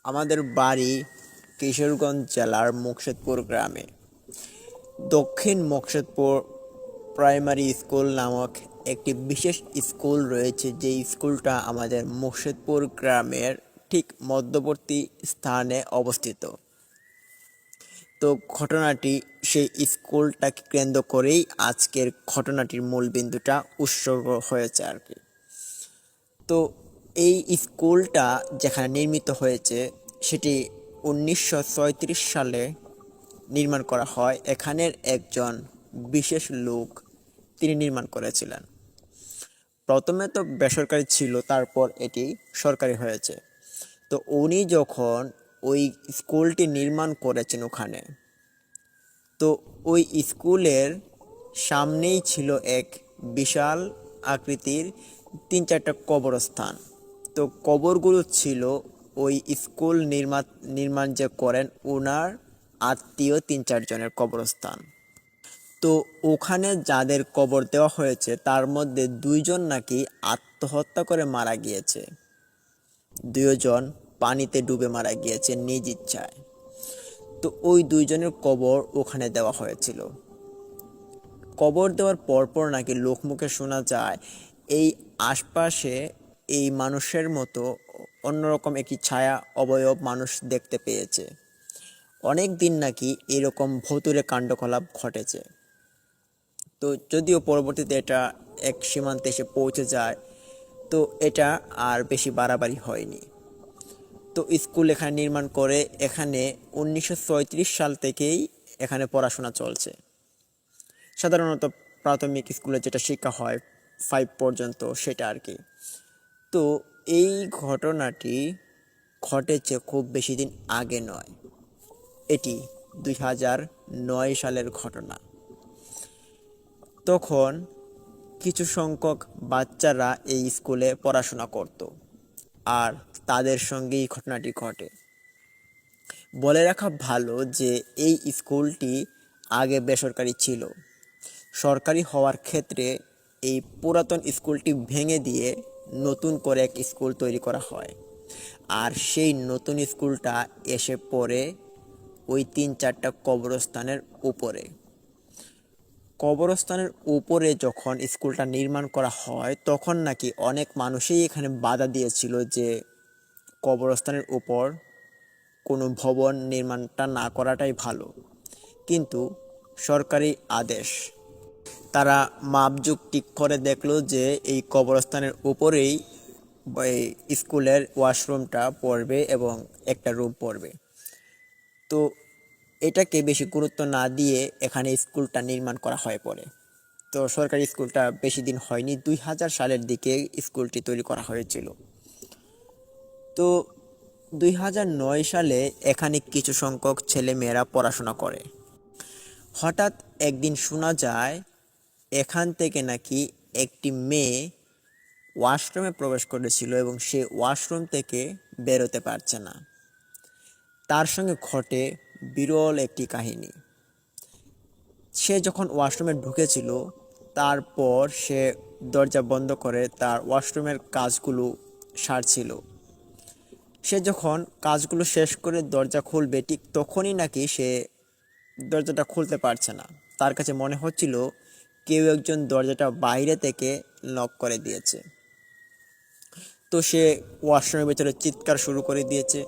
আমাদের বাড়ি কিশোরগঞ্জ জেলার মুকশেদপুর গ্রামে। দক্ষিণ মুকশেদপুর প্রাইমারি স্কুল নামক একটি বিশেষ স্কুল রয়েছে, যে স্কুলটা আমাদের মুকশেদপুর গ্রামের ঠিক মধ্যবর্তী স্থানে অবস্থিত। তো ঘটনাটি সেই স্কুলটাকে কেন্দ্র করেই আজকের ঘটনাটির মূল বিন্দুটা উৎসর্গ হয়েছে আর কি। তো এই স্কুলটা যেখানে নির্মিত হয়েছে সেটি 1936 সালে নির্মাণ করা হয়। এখানের একজন বিশেষ লোক তিনি নির্মাণ করেছিলেন। প্রথমে তো বেসরকারি ছিল, তারপর এটি সরকারি হয়েছে। তো উনি যখন ওই স্কুলটি নির্মাণ করেছেন ওখানে, তো ওই স্কুলের সামনেই ছিল এক বিশাল আকৃতির 3-4টা কবরস্থান। তো কবরগুলো ছিল ওই স্কুল নির্মাণ যে করেন ওনার আত্মীয় 3-4 জনের কবরস্থান। তো ওখানে যাদের কবর দেওয়া হয়েছে তার মধ্যে 2জন নাকি আত্মহত্যা করে মারা গিয়েছে, 2জন পানিতে ডুবে মারা গিয়েছে নিজ ইচ্ছায়। তো ওই 2জনের কবর ওখানে দেওয়া হয়েছিল। কবর দেওয়ার পরপর নাকি লোকমুখে শোনা যায় এই আশপাশে এই মানুষের মতো অন্যরকম একটি ছায়া অবয়ব মানুষ দেখতে পেয়েছে। অনেক দিন নাকি এরকম ভুতুড়ে কাণ্ডকলাপ ঘটেছে। তো যদিও পরবর্তীতে এটা এক সীমান্তে এসে পৌঁছে যায়, তো এটা আর বেশি বাড়াবাড়ি হয়নি। তো স্কুল এখানে নির্মাণ করে এখানে 1936 সাল থেকেই এখানে পড়াশোনা চলছে। সাধারণত প্রাথমিক স্কুলে যেটা শিক্ষা হয় 5 পর্যন্ত সেটা আর কি। তো এই ঘটনাটি ঘটেছে খুব বেশি দিন আগে নয়, এটি 2009 সালের ঘটনা। তখন কিছু সংখ্যক বাচ্চারা এই স্কুলে পড়াশোনা করত, আর তাদের সঙ্গেই ঘটনাটি ঘটে। বলে রাখা ভালো যে এই স্কুলটি আগে বেসরকারি ছিল। সরকারি হওয়ার ক্ষেত্রে এই পুরাতন স্কুলটি ভেঙে দিয়ে নতুন করে এক স্কুল তৈরি করা হয়, আর সেই নতুন স্কুলটা এসে পড়ে ওই 3-4টা কবরস্থানের উপরে। কবরস্থানের উপরে যখন স্কুলটা নির্মাণ করা হয় তখন নাকি অনেক মানুষই এখানে বাধা দিয়েছিল যে কবরস্থানের উপর কোনো ভবন নির্মাণটা না করাটাই ভালো। কিন্তু সরকারি আদেশ, তারা মাপজোক ঠিক করে দেখলো যে এই কবরস্থানের উপরেই স্কুলের ওয়াশরুমটা পড়বে এবং একটা রুম পড়বে। তো এটাকে বেশি গুরুত্ব না দিয়ে এখানে স্কুলটা নির্মাণ করা হয় পরে। তো সরকারি স্কুলটা বেশি দিন হয়নি, 2000 সালের দিকে স্কুলটি তৈরি করা হয়েছিল। তো 2009 সালে এখানে কিছু সংখ্যক ছেলে মেয়েরা পড়াশোনা করে। হঠাৎ একদিন শোনা যায় এখান থেকে নাকি একটি মেয়ে ওয়াশরুমে প্রবেশ করেছিল এবং সে ওয়াশরুম থেকে বেরোতে পারছে না। তার সঙ্গে ঘটে বিরল একটি কাহিনী। সে যখন ওয়াশরুমে ঢুকেছিল তারপর সে দরজা বন্ধ করে তার ওয়াশরুমের কাজগুলো সারছিল। সে যখন কাজগুলো শেষ করে দরজা খুলবে ঠিক তখনই নাকি সে দরজাটা খুলতে পারছে না। তার কাছে মনে হচ্ছিল কেউ একজন দরজাটা বাইরে থেকে লক করে দিয়েছে। তো সে ওয়াশরুমের ভেতরে চিৎকার শুরু করে দিয়েছে,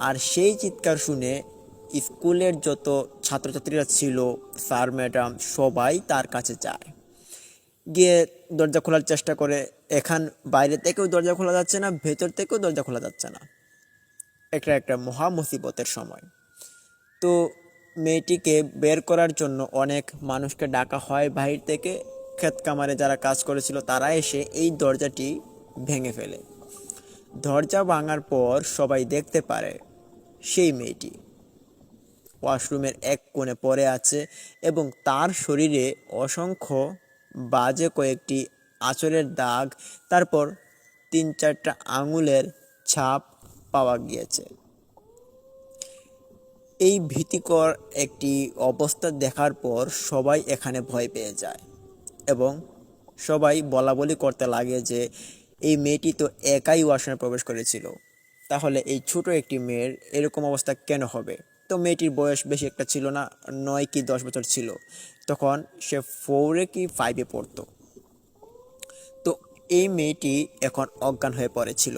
আর সেই চিৎকার শুনে স্কুলের যত ছাত্রছাত্রীরা ছিল, স্যার ম্যাডাম সবাই তার কাছে যায়, গিয়ে দরজা খোলার চেষ্টা করে। বাইরে থেকেও দরজা খোলা যাচ্ছে না, ভেতর থেকেও দরজা খোলা যাচ্ছে না। এটা একটা মহা মুসিবতের সময়। তো মেয়েটিকে বের করার জন্য অনেক মানুষকে ডাকা হয় বাইরে থেকে। ক্ষেত কামারে যারা কাজ করেছিল তারা এসে এই দরজাটি ভেঙে ফেলে। দরজা ভাঙার পর সবাই দেখতে পারে সেই মেয়েটি ওয়াশরুমের এক কোণে পড়ে আছে এবং তার শরীরে অসংখ্য বাজে কয়েকটি আঁচড়ের দাগ, তারপর 3-4টা আঙুলের ছাপ পাওয়া গিয়েছে। এই ভীতিকর একটি অবস্থা দেখার পর সবাই এখানে ভয় পেয়ে যায় এবং সবাই বলাবলি করতে লাগে যে এই মেয়েটি তো একাই ওয়াশরুমে প্রবেশ করেছিল, তাহলে এই ছোট একটি মেয়ের এরকম অবস্থা কেন হবে? তো মেয়েটির বয়স বেশি একটা ছিল না, 9 কি 10 বছর ছিল। তখন সে 4 কি 5 পড়তো। তো এই মেয়েটি এখন অজ্ঞান হয়ে পড়েছিল।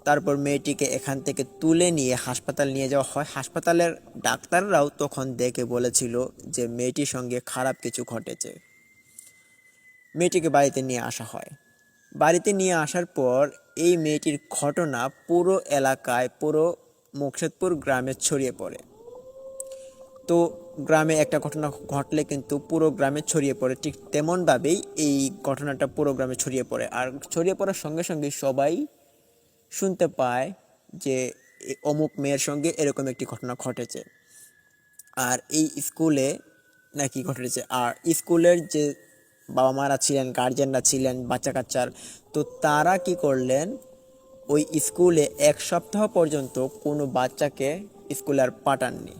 তারপর মেয়েটিকে এখান থেকে তুলে নিয়ে হাসপাতাল নিয়ে যাওয়া হয়। হাসপাতালের ডাক্তাররাও তখন দেখে বলেছিল যে মেয়েটির সঙ্গে খারাপ কিছু ঘটেছে। মেয়েটিকে বাড়িতে নিয়ে আসা হয়। বাড়িতে নিয়ে আসার পর এই মেয়েটির ঘটনা পুরো এলাকায়, পুরো মুকশেদপুর গ্রামে ছড়িয়ে পড়ে। তো গ্রামে একটা ঘটনা ঘটলে কিন্তু পুরো গ্রামে ছড়িয়ে পড়ে, ঠিক তেমনভাবেই এই ঘটনাটা পুরো গ্রামে ছড়িয়ে পড়ে। আর ছড়িয়ে পড়ার সঙ্গে সঙ্গে সবাই শুনতে পায় যে অমুক মেয়ের সঙ্গে এরকম একটি ঘটনা ঘটেছে। আর এই স্কুলে নাকি ঘটেছে। আর স্কুলের যে বাবা মারা ছিলেন, গার্জেনরা ছিলেন বাচ্চা কাচ্চার, তো তারা কি করলেন, ওই স্কুলে 1 সপ্তাহ পর্যন্ত কোনো বাচ্চাকে স্কুলে আর পাঠাননি।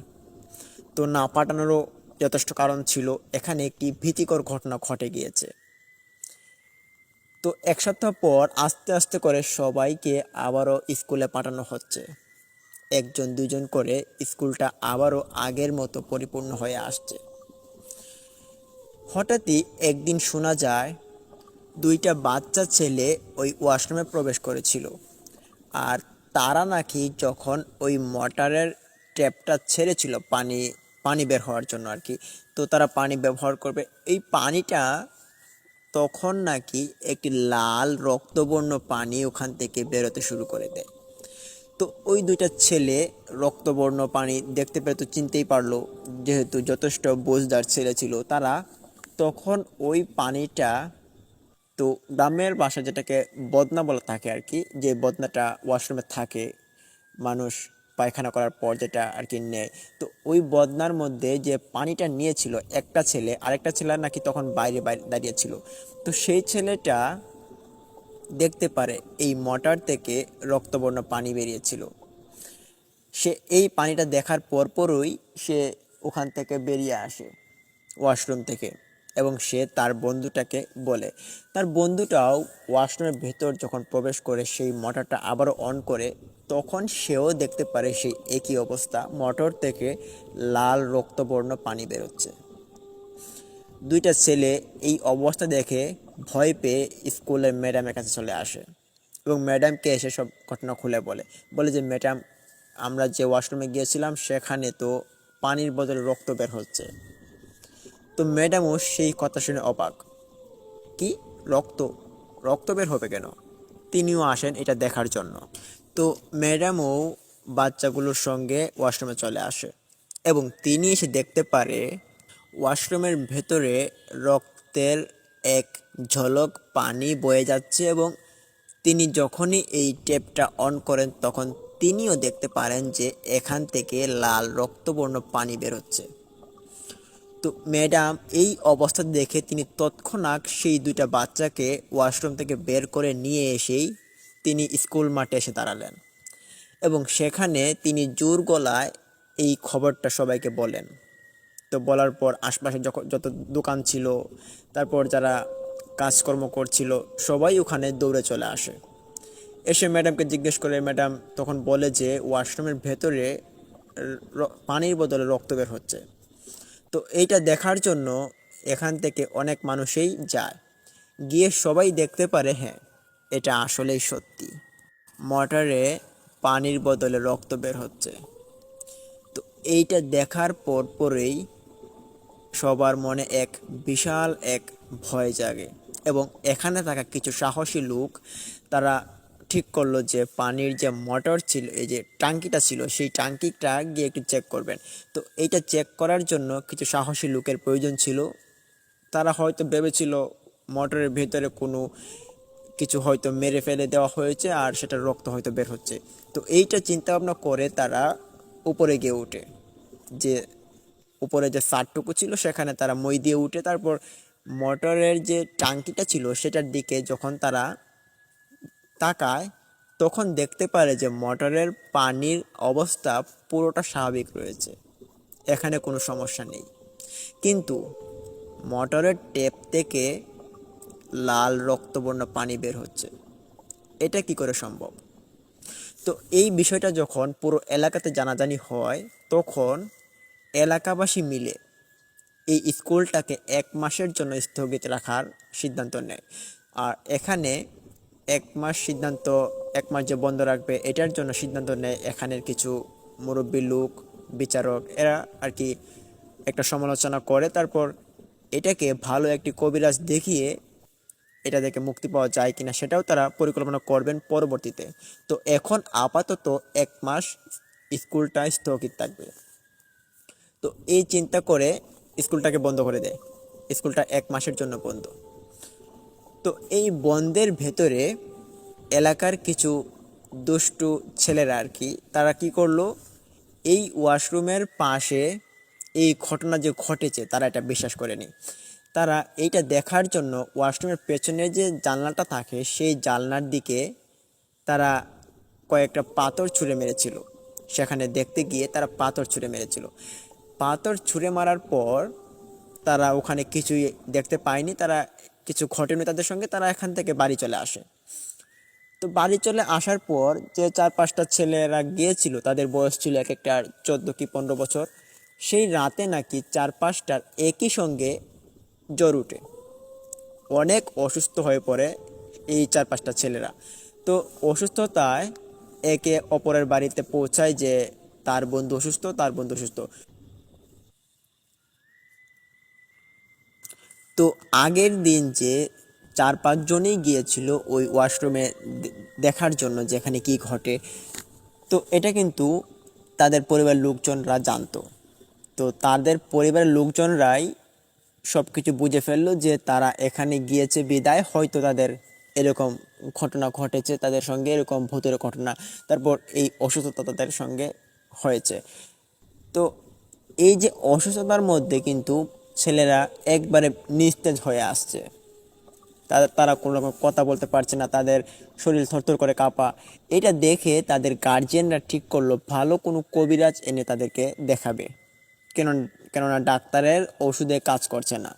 তো না পাঠানোরও যথেষ্ট কারণ ছিল, এখানে একটি ভীতিকর ঘটনা ঘটে গিয়েছে। তো 1 সপ্তাহ পর আস্তে আস্তে করে সবাইকে আবারও স্কুলে পাঠানো হচ্ছে। 1 জন 2 জন করে স্কুলটা আবারও আগের মতো পরিপূর্ণ হয়ে আসছে। হঠাৎই একদিন শোনা যায় 2টা বাচ্চা ছেলে ওই ওয়াশরুমে প্রবেশ করেছিল। আর তারা নাকি যখন ওই মোটরের ট্যাপটা ছেড়েছিল পানি পানি বের হওয়ার জন্য আর কি, তো তারা পানি ব্যবহার করবে, এই পানিটা তখন নাকি একটি লাল রক্তবর্ণ পানি ওখান থেকে বেরোতে শুরু করে দেয়। তো ওই 2টা ছেলে রক্তবর্ণ পানি দেখতে পেয়ে তো চিনতেই পারলো, যেহেতু যথেষ্ট বোঝদার ছেলে ছিল তারা। তখন ওই পানিটা, তো গ্রামের বাসা যেটাকে বদনা বলা থাকে আর কি, যে বদনাটা ওয়াশরুমে থাকে, মানুষ পায়খানা করার পর যেটা আর কি নেয়, তো ওই বদনার মধ্যে যে পানিটা নিয়েছিল একটা ছেলে, আরেকটা ছেলে নাকি তখন বাইরে বাইরে দাঁড়িয়ে ছিল। তো সেই ছেলেটা দেখতে পারে এই মোটর থেকে রক্তবর্ণ পানি বেরিয়েছিল। সে এই পানিটা দেখার পরপরই সে ওখান থেকে বেরিয়ে আসে ওয়াশরুম থেকে, এবং সে তার বন্ধুটাকে বলে। তার বন্ধুটাও ওয়াশরুমের ভেতর যখন প্রবেশ করে সেই মোটরটা আবারও অন করে, তখন সেও দেখতে পারে সেই একই অবস্থা, মোটর থেকে লাল রক্তবর্ণ পানি বেরোচ্ছে। 2টা ছেলে এই অবস্থা দেখে ভয় পেয়ে স্কুলের ম্যাডামের কাছে চলে আসে এবং ম্যাডামকে এসে সব ঘটনা খুলে বলে। বলে যে ম্যাডাম, আমরা যে ওয়াশরুমে গিয়েছিলাম সেখানে তো পানির বদলে রক্ত বের হচ্ছে। তো ম্যাডামও সেই কথা শুনে অবাক। কি, রক্ত? রক্ত বের হবে কেন? তিনিও আসেন এটা দেখার জন্য। তো ম্যাডামও বাচ্চাগুলোর সঙ্গে ওয়াশরুমে চলে আসে এবং তিনি এসে দেখতে পারে ওয়াশরুমের ভেতরে রক্তের এক ঝলক পানি বয়ে যাচ্ছে, এবং তিনি যখনই এই ট্যাপটা অন করেন তখন তিনিও দেখতে পারেন যে এখান থেকে লাল রক্তবর্ণ পানি বেরোচ্ছে। তো ম্যাডাম এই অবস্থা দেখে তিনি তৎক্ষণাৎ সেই 2টা বাচ্চাকে ওয়াশরুম থেকে বের করে নিয়ে এসেই তিনি স্কুল মাঠে এসে দাঁড়ালেন এবং সেখানে তিনি জোর গলায় এই খবরটা সবাইকে বলেন। তো বলার পর আশপাশে যত দোকান ছিল, তারপর যারা কাজকর্ম করছিল, সবাই ওখানে দৌড়ে চলে আসে। এসে ম্যাডামকে জিজ্ঞেস করে, ম্যাডাম তখন বলে যে ওয়াশরুমের ভেতরে পানির বদলে রক্ত বের হচ্ছে। তো এইটা দেখার জন্য এখান থেকে অনেক মানুষই যায়, গিয়ে সবাই দেখতে পারে হ্যাঁ এটা আসলেই সত্যি, মোটরে পানির বদলে রক্ত বের হচ্ছে। তো এইটা দেখার পরেই সবার মনে এক বিশাল এক ভয় জাগে এবং এখানে থাকা কিছু সাহসী লোক তারা ঠিক করলো যে পানির যে মোটর ছিল, এই যে টাঙ্কিটা ছিল, সেই টাঙ্কিটা গিয়ে একটু চেক করবেন। তো এইটা চেক করার জন্য কিছু সাহসী লোকের প্রয়োজন ছিল। তারা হয়তো ভেবেছিল মোটরের ভেতরে কোনো কিছু হয়তো মেরে ফেলে দেওয়া হয়েছে আর সেটা রক্ত হয়তো বের হচ্ছে। তো এইটা চিন্তা ভাবনা করে তারা উপরে গিয়ে ওঠে, যে উপরে যে সারটুকু ছিল সেখানে তারা মই দিয়ে উঠে তারপর মোটরের যে টাঙ্কিটা ছিল সেটার দিকে যখন তারা তাকায়, তখন দেখতে পারে যে মোটরের পানির অবস্থা পুরোটা স্বাভাবিক রয়েছে, এখানে কোনো সমস্যা নেই। কিন্তু মোটরের ট্যাপ থেকে লাল রক্তবর্ণ পানি বের হচ্ছে, এটা কি করে সম্ভব? তো এই বিষয়টা যখন পুরো এলাকাতে জানাজানি হয়, তখন এলাকাবাসী মিলে এই স্কুলটাকে 1 মাসের জন্য স্থগিত রাখার সিদ্ধান্ত নেয়। আর এখানে 1 মাস যে বন্ধ রাখবে, এটার জন্য সিদ্ধান্ত নেয় এখানের কিছু মুরব্বী লোক, বিচারক, এরা আর কি একটা সমালোচনা করে। তারপর এটাকে ভালো একটি কবিরাজ দেখিয়ে এটা থেকে মুক্তি পাওয়া যায় কিনা সেটাও তারা পরিকল্পনা করবেন পরবর্তীতে। তো এখন আপাতত 1 মাস স্কুলটা স্থগিত থাকবে। তো এই চিন্তা করে স্কুলটাকে বন্ধ করে দেয়। স্কুলটা 1 মাসের জন্য বন্ধ। তো এই বন্ধের ভেতরে এলাকার কিছু দুষ্টু ছেলেরা আর কি, তারা কি করলো, এই ওয়াশরুমের পাশে এই ঘটনা যে ঘটেছে তারা এটা বিশ্বাস করেনি। তারা এইটা দেখার জন্য ওয়াশরুমের পেছনে যে জানলাটা থাকে সেই জানলার দিকে তারা কয়েকটা পাথর ছুঁড়ে মেরেছিল। সেখানে দেখতে গিয়ে তারা পাথর ছুঁড়ে মেরেছিল। পাথর ছুঁড়ে মারার পর তারা ওখানে কিছুই দেখতে পায়নি, তারা কিছু ঘটেনি তাদের সঙ্গে, তারা এখান থেকে বাড়ি চলে আসে। তো বাড়ি চলে আসার পর যে 4-5টা ছেলেরা গিয়েছিল, তাদের বয়স ছিল এক একটা 14 কি 15 বছর, সেই রাতে নাকি 4-5টার একই সঙ্গে জ্বর উঠে অনেক অসুস্থ হয়ে পড়ে এই 4-5টা ছেলেরা। তো অসুস্থতায় একে অপরের বাড়িতে পৌঁছায় যে তার বন্ধু অসুস্থ, তার বন্ধু অসুস্থ। তো আগের দিন যে 4-5 জনেই গিয়েছিল ওই ওয়াশরুমে দেখার জন্য যেখানে কি ঘটে, তো এটা কিন্তু তাদের পরিবারের লোকজনরা জানতো। তো তাদের পরিবারের লোকজনরাই সব কিছু বুঝে ফেললো যে তারা এখানে গিয়েছে বিদায় হয়তো তাদের এরকম ঘটনা ঘটেছে, তাদের সঙ্গে এরকম ভূতের ঘটনা, তারপর এই অসুস্থতা তাদের সঙ্গে হয়েছে। তো এই যে অসুস্থতার মধ্যে কিন্তু ছেলেরা একবারে নিস্তেজ হয়ে আসছে। তারা কোনো রকম কথা বলতে পারছে না, তাদের শরীর থরথর করে কাঁপা। এটা দেখে তাদের গার্জিয়ানরা ঠিক করলো ভালো কোনো কবিরাজ এনে তাদেরকে দেখাবে, কেন কেননা ডাক্তারের ওষুধে কাজ করছে না।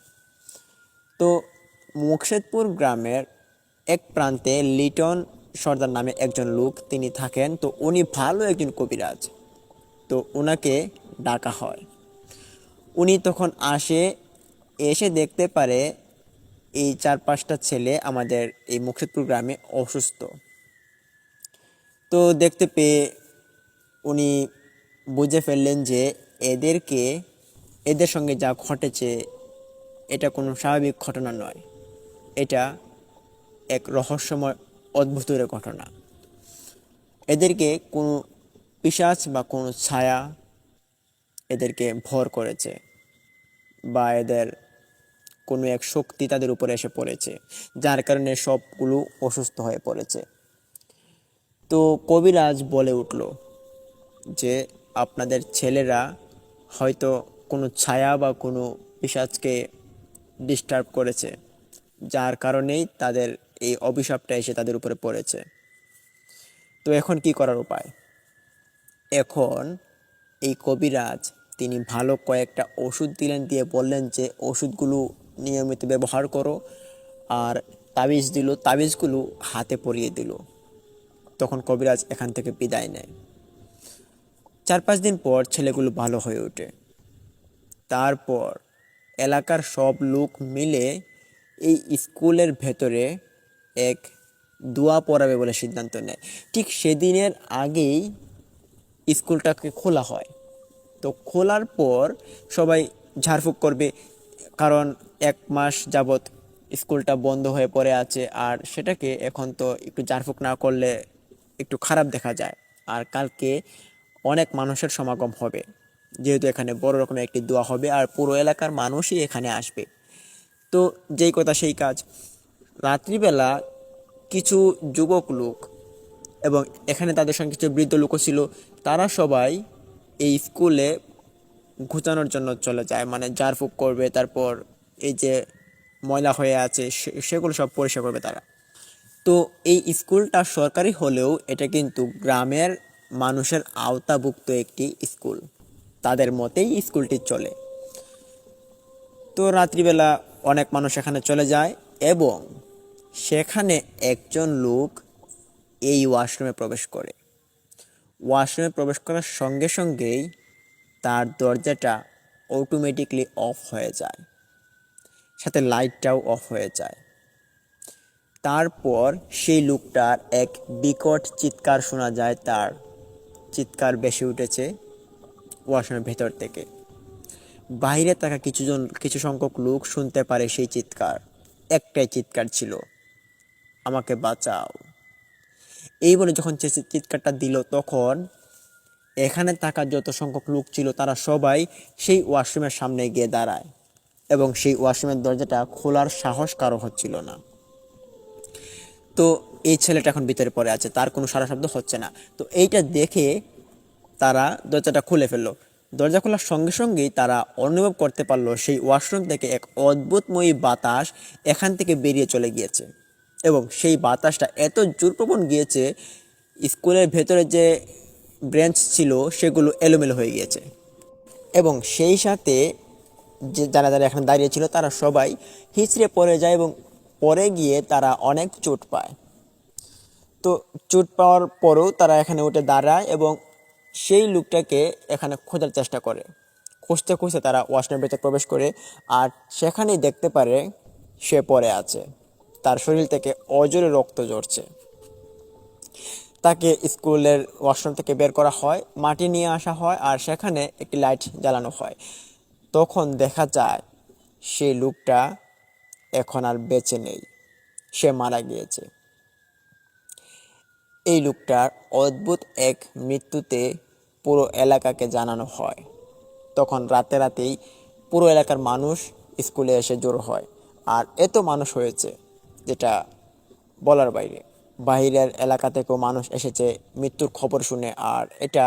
তো মুকশেদপুর গ্রামের এক প্রান্তে লিটন সর্দার নামে একজন লোক তিনি থাকেন। তো উনি ভালো একজন কবিরাজ। তো ওনাকে ডাকা হয়। উনি তখন এসে দেখতে পারে এই 4-5টা ছেলে আমাদের এই মুকশেদপুর গ্রামে অসুস্থ। তো দেখতে পেয়ে উনি বুঝে ফেললেন যে এদের সঙ্গে যা ঘটেছে এটা কোনো স্বাভাবিক ঘটনা নয়, এটা এক রহস্যময় অদ্ভুতের ঘটনা। এদেরকে কোনো পিশাচ বা কোনো ছায়া এদেরকে ভর করেছে, বা এদের কোনো এক শক্তি তাদের উপরে এসে পড়েছে, যার কারণে সবগুলো অসুস্থ হয়ে পড়েছে। তো কবিরাজ বলে উঠল যে আপনাদের ছেলেরা হয়তো কোনো ছায়া বা কোনো পিশাচকে ডিস্টার্ব করেছে, যার কারণেই তাদের এই অভিশাপটা এসে তাদের উপরে পড়েছে। তো এখন কি করার উপায়? এখন এই কবিরাজ তিনি ভালো কয়েকটা ওষুধ দিলেন, দিয়ে বললেন যে ওষুধগুলো নিয়মিত ব্যবহার করো। আর তাবিজ দিল, তাবিজগুলো হাতে পরিয়ে দিল। তখন কবিরাজ এখান থেকে বিদায় নেয়। 4-5 দিন পর ছেলেগুলো ভালো হয়ে ওঠে। তারপর এলাকার সব লোক মিলে এই স্কুলের ভেতরে এক দোয়া পড়াবে বলে সিদ্ধান্ত নেয়। ঠিক সেদিনের আগেই স্কুলটাকে খোলা হয়। তো খোলার পর সবাই ঝাড়ফুঁক করবে, কারণ 1 মাস যাবৎ স্কুলটা বন্ধ হয়ে পড়ে আছে। আর সেটাকে এখন তো একটু ঝাড়ফুঁক না করলে একটু খারাপ দেখা যায়। আর কালকে অনেক মানুষের সমাগম হবে, যেহেতু এখানে বড় রকমের একটি দোয়া হবে আর পুরো এলাকার মানুষই এখানে আসবে। তো যেই কথা সেই কাজ, রাত্রিবেলা কিছু যুবক লোক এবং এখানে তাদের সঙ্গে কিছু বৃদ্ধ লোকও ছিল, তারা সবাই এই স্কুলে ঘুচানোর জন্য চলে যায়, মানে ঝাড়ফুঁক করবে, তারপর এই যে ময়লা হয়ে আছে সেগুলো সব পরিষ্কার করবে তারা। তো এই স্কুলটা সরকারি হলেও এটা কিন্তু গ্রামের মানুষের আওতাভুক্ত একটি স্কুল, তাদের মতেই স্কুলটি চলে। তো রাত্রিবেলা অনেক মানুষ এখানে চলে যায় এবং সেখানে একজন লোক এই ওয়াশরুমে প্রবেশ করে। ওয়াশরুমে প্রবেশ করার সঙ্গে সঙ্গেই তার দরজাটা অটোমেটিকলি অফ হয়ে যায়, সাথে লাইটটাও অফ হয়ে যায়। তারপর সেই লোকটার এক বিকট চিৎকার শোনা যায়, তার চিৎকার ভেসে উঠেছে ওয়াশরুমের ভেতর থেকে। বাইরে থাকা কিছু সংখ্যক লোক শুনতে পারে সেই চিৎকার। একটাই চিৎকার ছিল, আমাকে বাঁচাও। এই বলে যখন চিৎকারটা দিল, তখন এখানে থাকা যত সংখ্যক লোক ছিল তারা সবাই সেই ওয়াশরুমের সামনে গিয়ে দাঁড়ায়, এবং সেই ওয়াশরুমের দরজাটা খোলার সাহস কারো হচ্ছিল না। তো এই ছেলেটা এখন ভিতরে পড়ে আছে, তার কোনো সারা শব্দ হচ্ছে না। তো এইটা দেখে তারা দরজাটা খুলে ফেললো। দরজা খোলার সঙ্গে সঙ্গেই তারা অনুভব করতে পারলো সেই ওয়াশরুম থেকে এক অদ্ভুতময়ী বাতাস এখান থেকে বেরিয়ে চলে গিয়েছে, এবং সেই বাতাসটা এত জোরপ্রবণ গিয়েছে, স্কুলের ভেতরে যে ব্রেঞ্চ ছিল সেগুলো এলোমেলো হয়ে গিয়েছে, এবং সেই সাথে যে যারা যারা এখানে দাঁড়িয়ে ছিল তারা সবাই হিঁচড়ে পড়ে যায়, এবং পড়ে গিয়ে তারা অনেক চোট পায়। তো চোট পাওয়ার পরেও তারা এখানে উঠে দাঁড়ায় এবং সেই লোকটাকে এখানে খোঁজার চেষ্টা করে। খুঁজতে খুঁজতে তারা ওয়াশরুমের ভেতর প্রবেশ করে, আর সেখানেই দেখতে পারে সে পড়ে আছে, তার শরীর থেকে অজরে রক্ত ঝরছে। তাকে স্কুলের ওয়াশরুম থেকে বের করা হয়, মাটি নিয়ে আসা হয়, আর সেখানে একটি লাইট জ্বালানো হয়। তখন দেখা যায় সেই লোকটা এখন আর বেঁচে নেই, সে মারা গিয়েছে। এই লোকটার অদ্ভুত এক মৃত্যুতে পুরো এলাকাকে জানানো হয়। তখন রাতে রাতেই পুরো এলাকার মানুষ স্কুলে এসে জড়ো হয়, আর এত মানুষ হয়েছে যেটা বলার বাইরে। বাইরের এলাকা থেকেও মানুষ এসেছে মৃত্যুর খবর শুনে, আর এটা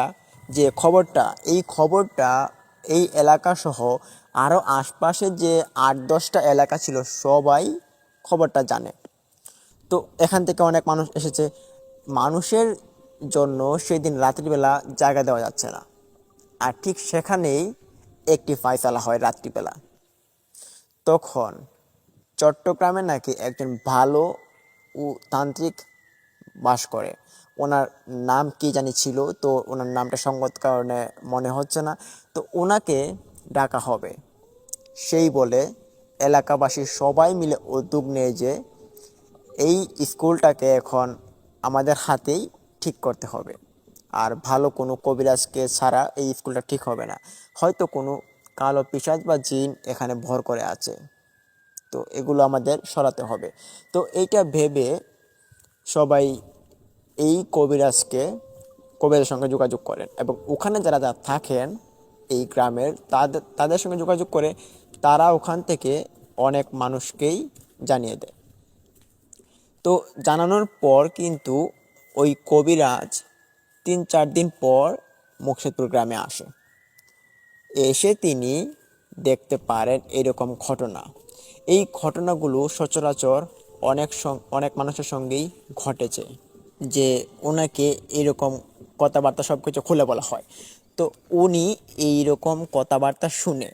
যে খবরটা, এই খবরটা এই এলাকাসহ আরও আশপাশে যে 8-10টা এলাকা ছিল সবাই খবরটা জানে। তো এখান থেকে অনেক মানুষ এসেছে। মানুষের জন্য সেদিন রাত্রিবেলা জায়গা দেওয়া যাচ্ছে না, আর ঠিক সেখানেই একটি ফায়সালা হয় রাত্রিবেলা। তখন চট্টগ্রামে নাকি একজন ভালো ও তান্ত্রিক বাস করে, ওনার নাম কি জানি ছিল, তো ওনার নামটা সঙ্গত কারণে মনে হচ্ছে না। তো ওনাকে ডাকা হবে। সেই বলে এলাকাবাসী সবাই মিলে উদ্যোগ নেয় যে এই স্কুলটাকে এখন আমাদের হাতেই ঠিক করতে হবে, আর ভালো কোনো কবিরাজকে ছাড়া এই স্কুলটা ঠিক হবে না। হয়তো কোনো কালো পিশাচ বা জিন এখানে ভর করে আছে, তো এগুলো আমাদের সরাতে হবে। তো এইটা ভেবে সবাই এই কবিরাজের সঙ্গে যোগাযোগ করেন, এবং ওখানে যারা যারা থাকেন এই গ্রামের তাদের সঙ্গে যোগাযোগ করে তারা ওখান থেকে অনেক মানুষকেই জানিয়ে দেয়। তো জানানোর পর কিন্তু ওই কবিরাজ 3-4 দিন পর মুকশেদপুর গ্রামে আসে। এসে তিনি দেখতে পারেন এরকম ঘটনা। এই ঘটনাগুলো সচরাচর অনেক মানুষের সঙ্গেই ঘটেছে, যে ওনাকে এরকম কথাবার্তা সব কিছু খুলে বলা হয়। তো উনি এইরকম কথাবার্তা শুনে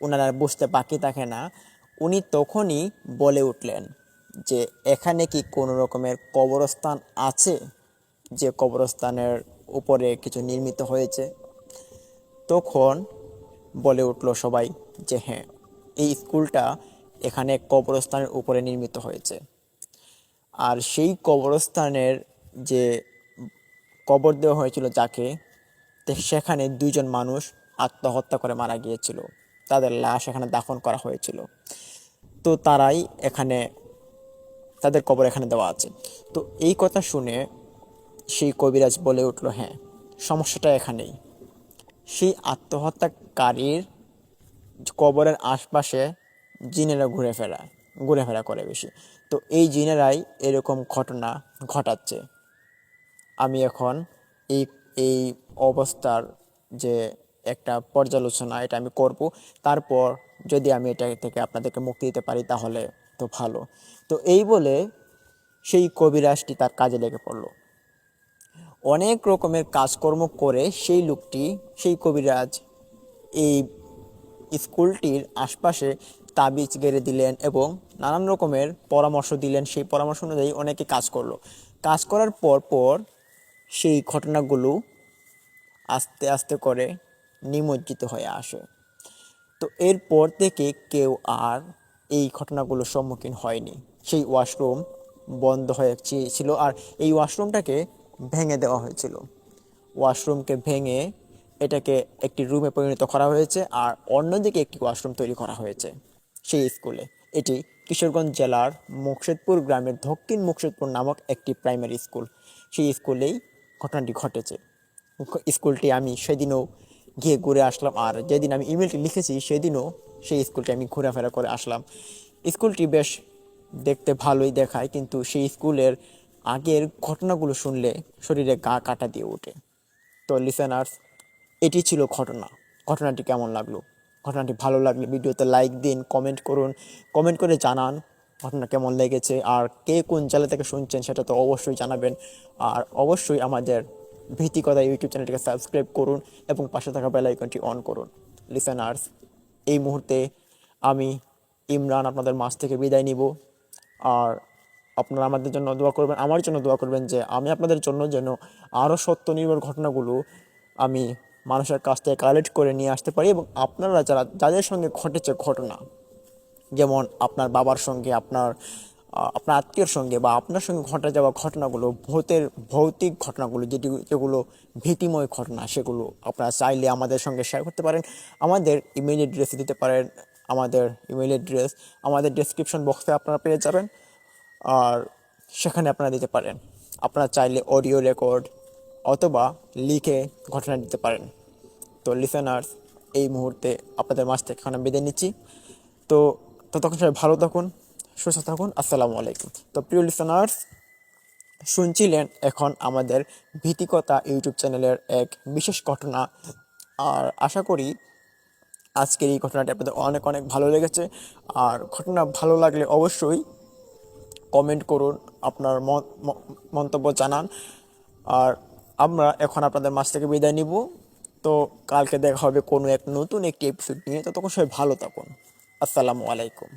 ওনার আর বুঝতে বাকি থাকে না। উনি তখনই বলে উঠলেন যে এখানে কি কোনো রকমের কবরস্থান আছে, যে কবরস্থানের উপরে কিছু নির্মিত হয়েছে। তখন বলে উঠল সবাই যে হ্যাঁ, এই স্কুলটা এখানে কবরস্থানের উপরে নির্মিত হয়েছে। আর সেই কবরস্থানের যে কবর দেওয়া হয়েছিল যাকে, সেখানে 2জন মানুষ আত্মহত্যা করে মারা গিয়েছিল, তাদের লাশ এখানে দাফন করা হয়েছিল। তো তারাই এখানে, তাদের কবর এখানে দেওয়া আছে। তো এই কথা শুনে সেই কবিরাজ বলে উঠল হ্যাঁ, সমস্যাটা এখানেই। সেই আত্মহত্যাকারীর কবরের আশপাশে জিনেরা ঘুরে ফেরা করে বেশি। তো এই জিনেরাই এরকম ঘটনা ঘটাচ্ছে। আমি এখন এই এই অবস্থার যে একটা পর্যালোচনা এটা আমি করব, তারপর যদি আমি এটা থেকে আপনাদেরকে মুক্তি দিতে পারি তাহলে তো ভালো। তো এই বলে সেই কবিরাজটি তার কাজে লেগে পড়ল। অনেক রকমের কাজকর্ম করে সেই কবিরাজ এই স্কুলটির আশপাশে তাবিজ গেড়ে দিলেন এবং নানান রকমের পরামর্শ দিলেন। সেই পরামর্শ অনুযায়ী অনেকে কাজ করলো। কাজ করার পর সেই ঘটনাগুলো আস্তে আস্তে করে নিমজ্জিত হয়ে আসে। তো এরপর থেকে কেউ আর এই ঘটনাগুলোর সম্মুখীন হয়নি। সেই ওয়াশরুম বন্ধ হয়ে ছিল, আর এই ওয়াশরুমটাকে ভেঙে দেওয়া হয়েছিল। ওয়াশরুমকে ভেঙে এটাকে একটি রুমে পরিণত করা হয়েছে, আর অন্যদিকে একটি ওয়াশরুম তৈরি করা হয়েছে সেই স্কুলে। এটি কিশোরগঞ্জ জেলার মুকশেদপুর গ্রামের দক্ষিণ মুকশেদপুর নামক একটি প্রাইমারি স্কুল। সেই স্কুলেই ঘটনাটি ঘটেছে। স্কুলটি আমি সেদিনও গিয়ে ঘুরে আসলাম, আর যেদিন আমি ইমেলটি লিখেছি সেদিনও সেই স্কুলটি আমি ঘোরাফেরা করে আসলাম। স্কুলটি বেশ দেখতে ভালোই দেখায়, কিন্তু সেই স্কুলের আগের ঘটনাগুলো শুনলে শরীরে গা কাটা দিয়ে ওঠে। তো লিসেনার্স, এটি ছিল ঘটনা। ঘটনাটি কেমন লাগলো? ঘটনাটি ভালো লাগলে ভিডিওতে লাইক দিন, কমেন্ট করুন, কমেন্ট করে জানান ঘটনা কেমন লেগেছে, আর কে কোন জেলা থেকে শুনছেন সেটা তো অবশ্যই জানাবেন। আর অবশ্যই আমাদের ভীতিকথা ইউটিউব চ্যানেলটিকে সাবস্ক্রাইব করুন এবং পাশে থাকা বেল আইকনটি অন করুন। লিসেনার্স, এই মুহূর্তে আমি ইমরান আপনাদের মাঝ থেকে বিদায় নিব। আর আপনারা আমাদের জন্য দোয়া করবেন, আমার জন্য দোয়া করবেন যে আমি আপনাদের জন্য যেন আরও সত্য নির্ভর ঘটনাগুলো আমি মানুষের কাছ থেকে কালেক্ট করে নিয়ে আসতে পারি, এবং আপনারা যাদের সঙ্গে ঘটেছে ঘটনা, যেমন আপনার বাবার সঙ্গে, আপনার আপনার আত্মীয়র সঙ্গে বা আপনার সঙ্গে ঘটে যাওয়া ঘটনাগুলো, ভৌতিক ঘটনাগুলো, যেগুলো ভীতিময় ঘটনা, সেগুলো আপনারা চাইলে আমাদের সঙ্গে শেয়ার করতে পারেন। আমাদের ইমেল অ্যাড্রেসে দিতে পারেন। আমাদের ইমেল অ্যাড্রেস আমাদের ডেসক্রিপশন বক্সে আপনারা পেয়ে যাবেন, আর সেখানে আপনারা দিতে পারেন। আপনারা চাইলে অডিও রেকর্ড অথবা লিখে ঘটনা দিতে পারেন। তো লিসেনার্স, এই মুহূর্তে আপনাদের মাঝ থেকে এখন আমি বিদায় নিচ্ছি। তো ততক্ষণ সবাই ভালো থাকুন, সুস্থ থাকুন। আসসালামু আলাইকুম। তো প্রিয় লিসেনার্স, শুনছিলেন এখন আমাদের ভীতিকথা ইউটিউব চ্যানেলের এক বিশেষ ঘটনা। আর আশা করি আজকের এই ঘটনাটি আপনাদের অনেক অনেক ভালো লেগেছে। আর ঘটনা ভালো লাগলে অবশ্যই কমেন্ট করুন, আপনার মন্তব্য জানান। আর আমরা এখন আপনাদের মাঝ থেকে বিদায় নিব। তো কালকে দেখা হবে কোনো এক নতুন একটি এপিসোড নিয়ে। ততক্ষণ সবাই ভালো থাকুন। আসসালামু আলাইকুম।